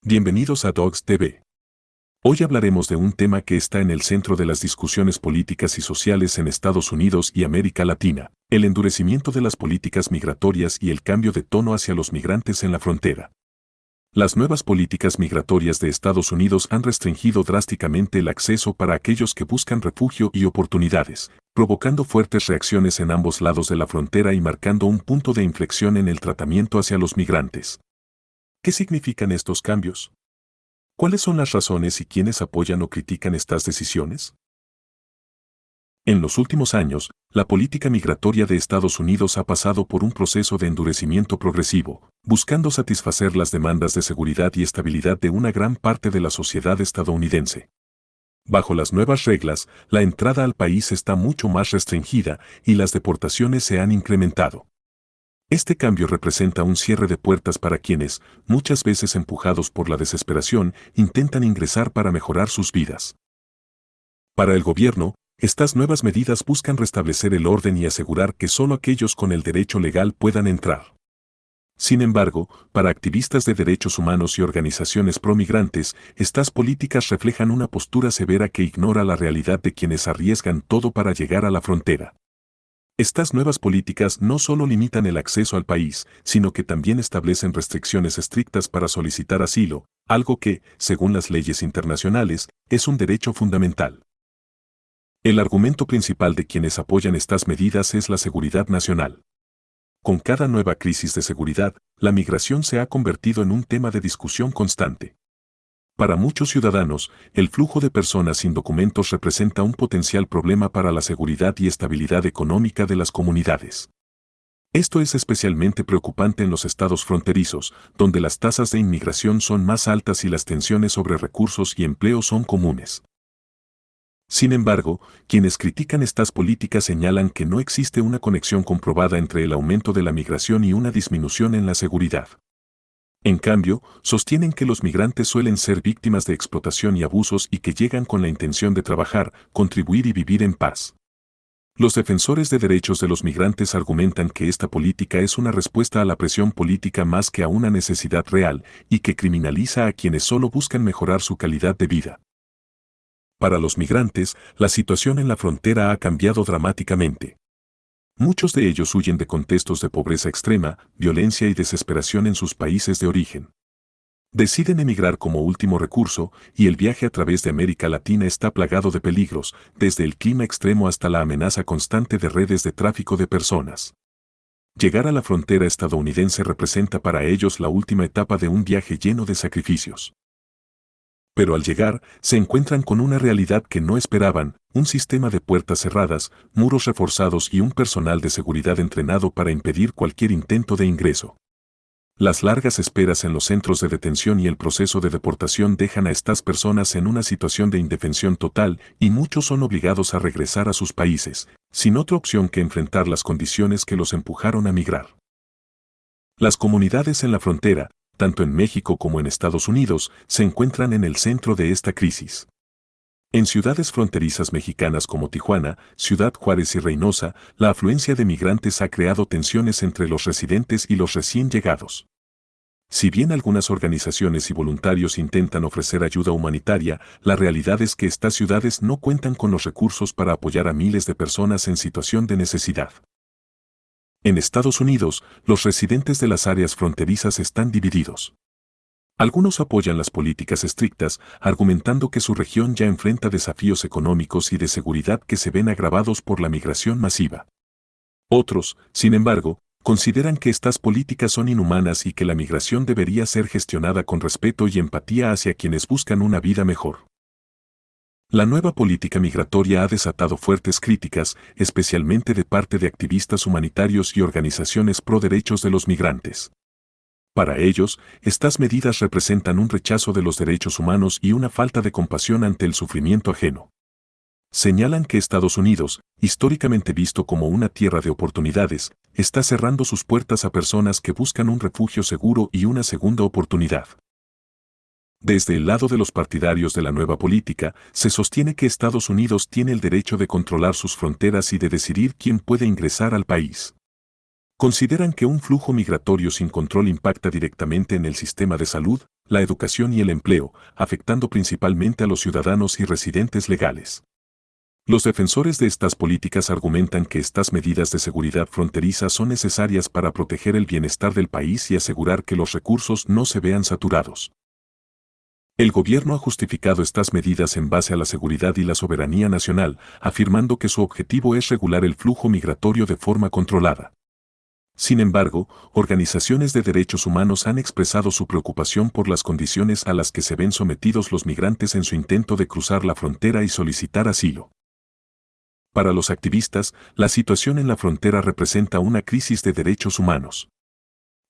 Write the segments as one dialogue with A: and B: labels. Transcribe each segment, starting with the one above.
A: Bienvenidos a Dogs TV. Hoy hablaremos de un tema que está en el centro de las discusiones políticas y sociales en Estados Unidos y América Latina: el endurecimiento de las políticas migratorias y el cambio de tono hacia los migrantes en la frontera. Las nuevas políticas migratorias de Estados Unidos han restringido drásticamente el acceso para aquellos que buscan refugio y oportunidades, provocando fuertes reacciones en ambos lados de la frontera y marcando un punto de inflexión en el tratamiento hacia los migrantes. ¿Qué significan estos cambios? ¿Cuáles son las razones y quiénes apoyan o critican estas decisiones? En los últimos años, la política migratoria de Estados Unidos ha pasado por un proceso de endurecimiento progresivo, buscando satisfacer las demandas de seguridad y estabilidad de una gran parte de la sociedad estadounidense. Bajo las nuevas reglas, la entrada al país está mucho más restringida y las deportaciones se han incrementado. Este cambio representa un cierre de puertas para quienes, muchas veces empujados por la desesperación, intentan ingresar para mejorar sus vidas. Para el gobierno, estas nuevas medidas buscan restablecer el orden y asegurar que solo aquellos con el derecho legal puedan entrar. Sin embargo, para activistas de derechos humanos y organizaciones pro-migrantes, estas políticas reflejan una postura severa que ignora la realidad de quienes arriesgan todo para llegar a la frontera. Estas nuevas políticas no solo limitan el acceso al país, sino que también establecen restricciones estrictas para solicitar asilo, algo que, según las leyes internacionales, es un derecho fundamental. El argumento principal de quienes apoyan estas medidas es la seguridad nacional. Con cada nueva crisis de seguridad, la migración se ha convertido en un tema de discusión constante. Para muchos ciudadanos, el flujo de personas sin documentos representa un potencial problema para la seguridad y estabilidad económica de las comunidades. Esto es especialmente preocupante en los estados fronterizos, donde las tasas de inmigración son más altas y las tensiones sobre recursos y empleo son comunes. Sin embargo, quienes critican estas políticas señalan que no existe una conexión comprobada entre el aumento de la migración y una disminución en la seguridad. En cambio, sostienen que los migrantes suelen ser víctimas de explotación y abusos y que llegan con la intención de trabajar, contribuir y vivir en paz. Los defensores de derechos de los migrantes argumentan que esta política es una respuesta a la presión política más que a una necesidad real y que criminaliza a quienes solo buscan mejorar su calidad de vida. Para los migrantes, la situación en la frontera ha cambiado dramáticamente. Muchos de ellos huyen de contextos de pobreza extrema, violencia y desesperación en sus países de origen. Deciden emigrar como último recurso, y el viaje a través de América Latina está plagado de peligros, desde el clima extremo hasta la amenaza constante de redes de tráfico de personas. Llegar a la frontera estadounidense representa para ellos la última etapa de un viaje lleno de sacrificios. Pero al llegar, se encuentran con una realidad que no esperaban: un sistema de puertas cerradas, muros reforzados y un personal de seguridad entrenado para impedir cualquier intento de ingreso. Las largas esperas en los centros de detención y el proceso de deportación dejan a estas personas en una situación de indefensión total, y muchos son obligados a regresar a sus países, sin otra opción que enfrentar las condiciones que los empujaron a migrar. Las comunidades en la frontera, tanto en México como en Estados Unidos, se encuentran en el centro de esta crisis. En ciudades fronterizas mexicanas como Tijuana, Ciudad Juárez y Reynosa, la afluencia de migrantes ha creado tensiones entre los residentes y los recién llegados. Si bien algunas organizaciones y voluntarios intentan ofrecer ayuda humanitaria, la realidad es que estas ciudades no cuentan con los recursos para apoyar a miles de personas en situación de necesidad. En Estados Unidos, los residentes de las áreas fronterizas están divididos. Algunos apoyan las políticas estrictas, argumentando que su región ya enfrenta desafíos económicos y de seguridad que se ven agravados por la migración masiva. Otros, sin embargo, consideran que estas políticas son inhumanas y que la migración debería ser gestionada con respeto y empatía hacia quienes buscan una vida mejor. La nueva política migratoria ha desatado fuertes críticas, especialmente de parte de activistas humanitarios y organizaciones pro derechos de los migrantes. Para ellos, estas medidas representan un rechazo de los derechos humanos y una falta de compasión ante el sufrimiento ajeno. Señalan que Estados Unidos, históricamente visto como una tierra de oportunidades, está cerrando sus puertas a personas que buscan un refugio seguro y una segunda oportunidad. Desde el lado de los partidarios de la nueva política, se sostiene que Estados Unidos tiene el derecho de controlar sus fronteras y de decidir quién puede ingresar al país. Consideran que un flujo migratorio sin control impacta directamente en el sistema de salud, la educación y el empleo, afectando principalmente a los ciudadanos y residentes legales. Los defensores de estas políticas argumentan que estas medidas de seguridad fronteriza son necesarias para proteger el bienestar del país y asegurar que los recursos no se vean saturados. El gobierno ha justificado estas medidas en base a la seguridad y la soberanía nacional, afirmando que su objetivo es regular el flujo migratorio de forma controlada. Sin embargo, organizaciones de derechos humanos han expresado su preocupación por las condiciones a las que se ven sometidos los migrantes en su intento de cruzar la frontera y solicitar asilo. Para los activistas, la situación en la frontera representa una crisis de derechos humanos.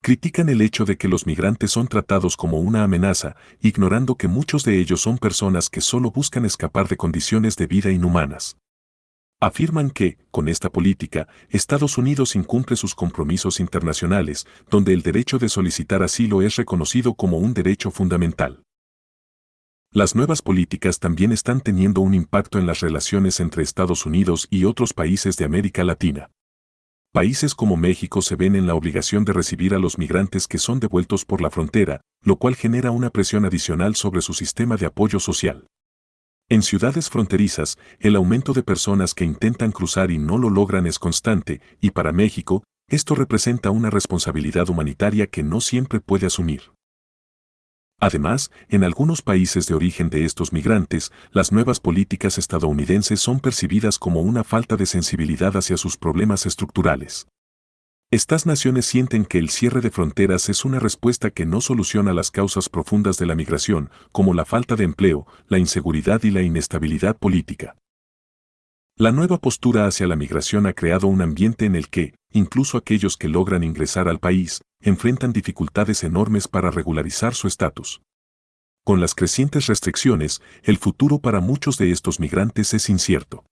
A: Critican el hecho de que los migrantes son tratados como una amenaza, ignorando que muchos de ellos son personas que solo buscan escapar de condiciones de vida inhumanas. Afirman que, con esta política, Estados Unidos incumple sus compromisos internacionales, donde el derecho de solicitar asilo es reconocido como un derecho fundamental. Las nuevas políticas también están teniendo un impacto en las relaciones entre Estados Unidos y otros países de América Latina. Países como México se ven en la obligación de recibir a los migrantes que son devueltos por la frontera, lo cual genera una presión adicional sobre su sistema de apoyo social. En ciudades fronterizas, el aumento de personas que intentan cruzar y no lo logran es constante, y para México, esto representa una responsabilidad humanitaria que no siempre puede asumir. Además, en algunos países de origen de estos migrantes, las nuevas políticas estadounidenses son percibidas como una falta de sensibilidad hacia sus problemas estructurales. Estas naciones sienten que el cierre de fronteras es una respuesta que no soluciona las causas profundas de la migración, como la falta de empleo, la inseguridad y la inestabilidad política. La nueva postura hacia la migración ha creado un ambiente en el que, incluso aquellos que logran ingresar al país, enfrentan dificultades enormes para regularizar su estatus. Con las crecientes restricciones, el futuro para muchos de estos migrantes es incierto.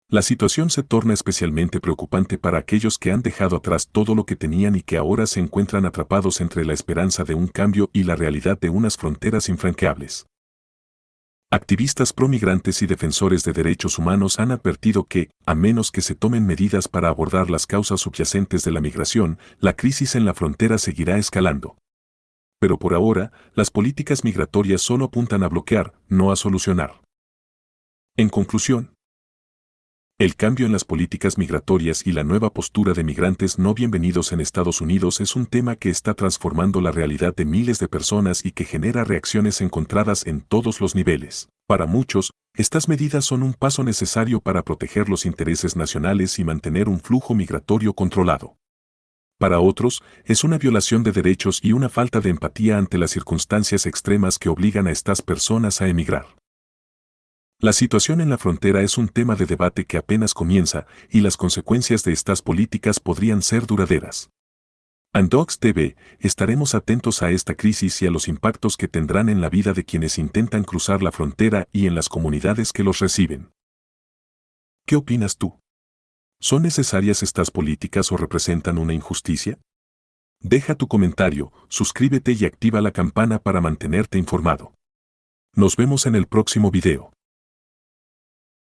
A: La situación se torna especialmente preocupante para aquellos que han dejado atrás todo lo que tenían y que ahora se encuentran atrapados entre la esperanza de un cambio y la realidad de unas fronteras infranqueables. Activistas promigrantes y defensores de derechos humanos han advertido que, a menos que se tomen medidas para abordar las causas subyacentes de la migración, la crisis en la frontera seguirá escalando. Pero por ahora, las políticas migratorias solo apuntan a bloquear, no a solucionar. En conclusión, el cambio en las políticas migratorias y la nueva postura de migrantes no bienvenidos en Estados Unidos es un tema que está transformando la realidad de miles de personas y que genera reacciones encontradas en todos los niveles. Para muchos, estas medidas son un paso necesario para proteger los intereses nacionales y mantener un flujo migratorio controlado. Para otros, es una violación de derechos y una falta de empatía ante las circunstancias extremas que obligan a estas personas a emigrar. La situación en la frontera es un tema de debate que apenas comienza y las consecuencias de estas políticas podrían ser duraderas. Andox TV, estaremos atentos a esta crisis y a los impactos que tendrán en la vida de quienes intentan cruzar la frontera y en las comunidades que los reciben. ¿Qué opinas tú? ¿Son necesarias estas políticas o representan una injusticia? Deja tu comentario, suscríbete y activa la campana para mantenerte informado. Nos vemos en el próximo video.